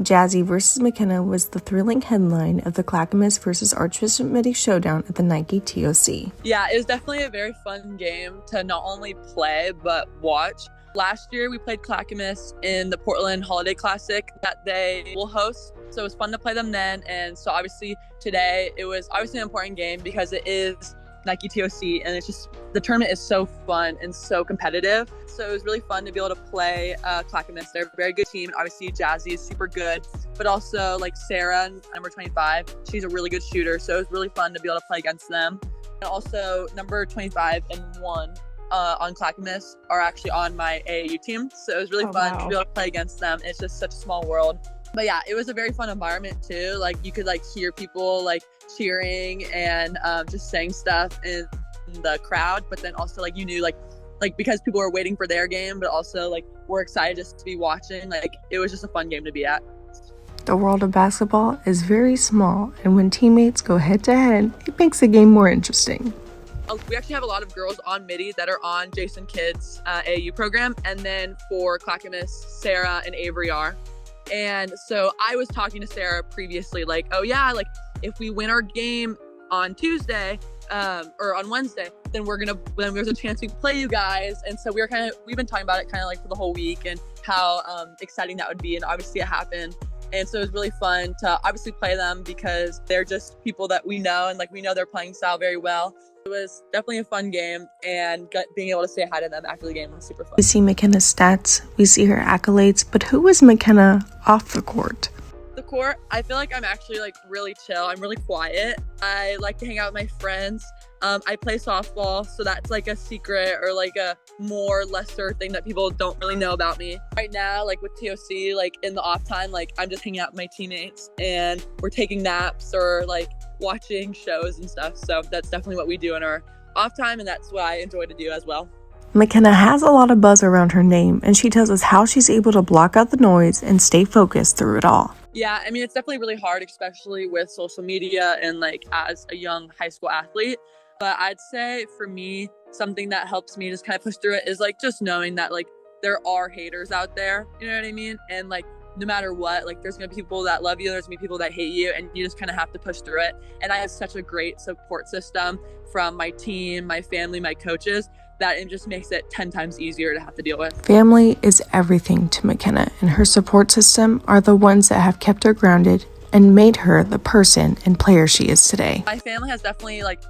Jazzy versus McKenna was the thrilling headline of the Clackamas versus Archbishop Mitty showdown at the Nike TOC. Yeah, it was definitely a very fun game to not only play, but watch. Last year, we played Clackamas in the Portland Holiday Classic that they will host. So it was fun to play them then. And so obviously today, it was obviously an important game because it is Nike TOC, and it's just, the tournament is so fun and so competitive. So it was really fun to be able to play Clackamas. They're a very good team. Obviously, Jazzy is super good, but also like Sarah, number 25, she's a really good shooter. So it was really fun to be able to play against them. And also number 25 and 1 on Clackamas are actually on my AAU team. So it was really fun to be able to play against them. It's just such a small world. But yeah, it was a very fun environment too. Like you could like hear people like cheering and just saying stuff in the crowd. But then also like you knew like because people were waiting for their game, but also like we're excited just to be watching. Like it was just a fun game to be at. The world of basketball is very small, and when teammates go head to head, it makes the game more interesting. We actually have a lot of girls on Mitty that are on Jason Kidd's AAU program, and then for Clackamas, Sarah and Avery are. And so I was talking to Sarah previously, like, oh yeah, like if we win our game on Tuesday or on Wednesday, then then there's a chance we can play you guys. And so we've been talking about it kind of like for the whole week and how exciting that would be. And obviously it happened. And so it was really fun to obviously play them because they're just people that we know, and like we know their playing style very well. It was definitely a fun game, and being able to say hi to them after the game was super fun. We see McKenna's stats, we see her accolades, but who is McKenna off the court? The court, I feel like I'm actually like really chill. I'm really quiet. I like to hang out with my friends. I play softball, so that's like a secret or like a more lesser thing that people don't really know about me. Right now, like with TOC, like in the off time, like I'm just hanging out with my teammates and we're taking naps or like watching shows and stuff. So that's definitely what we do in our off time, and that's what I enjoy to do as well. McKenna has a lot of buzz around her name, and she tells us how she's able to block out the noise and stay focused through it all. Yeah, I mean, it's definitely really hard, especially with social media and like as a young high school athlete. But I'd say for me, something that helps me just kind of push through it is like just knowing that like there are haters out there, you know what I mean? And like no matter what, like there's gonna be people that love you, there's gonna be people that hate you, and you just kind of have to push through it. And I have such a great support system from my team, my family, my coaches, that it just makes it 10 times easier to have to deal with. Family is everything to McKenna, and her support system are the ones that have kept her grounded and made her the person and player she is today. My family has definitely like,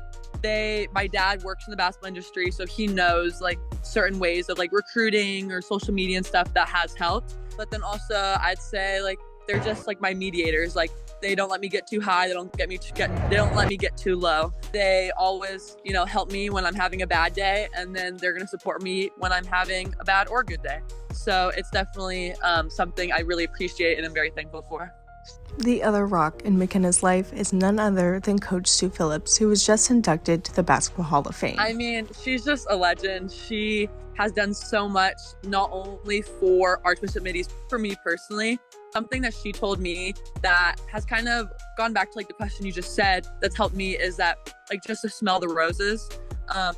my dad works in the basketball industry, so he knows like certain ways of like recruiting or social media and stuff that has helped. But then also I'd say like they're just like my mediators. Like they don't let me get too high, they don't let me get too low. They always, help me when I'm having a bad day, and then they're going to support me when I'm having a bad or good day. So it's definitely something I really appreciate and I'm very thankful for. The other rock in McKenna's life is none other than Coach Sue Phillips, who was just inducted to the Basketball Hall of Fame. I mean, she's just a legend. She has done so much, not only for Archbishop Mitty's, for me personally. Something that she told me that has kind of gone back to like the question you just said that's helped me is that like just to smell the roses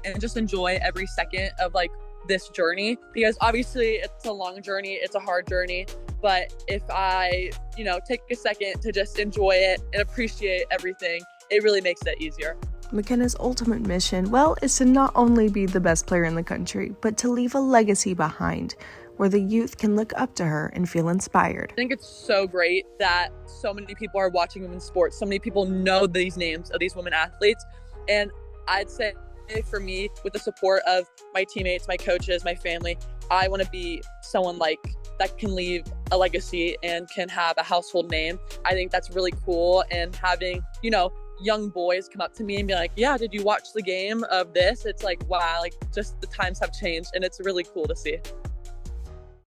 and just enjoy every second of like this journey, because obviously it's a long journey, it's a hard journey, but if I take a second to just enjoy it and appreciate everything, it really makes it easier. McKenna's ultimate mission, well, is to not only be the best player in the country, but to leave a legacy behind where the youth can look up to her and feel inspired. I think it's so great that so many people are watching women's sports. So many people know these names of these women athletes. And I'd say for me, with the support of my teammates, my coaches, my family, I want to be someone like that can leave a legacy and can have a household name. I think that's really cool. And having, young boys come up to me and be like, yeah, did you watch the game of this? It's like, wow, like just the times have changed, and it's really cool to see.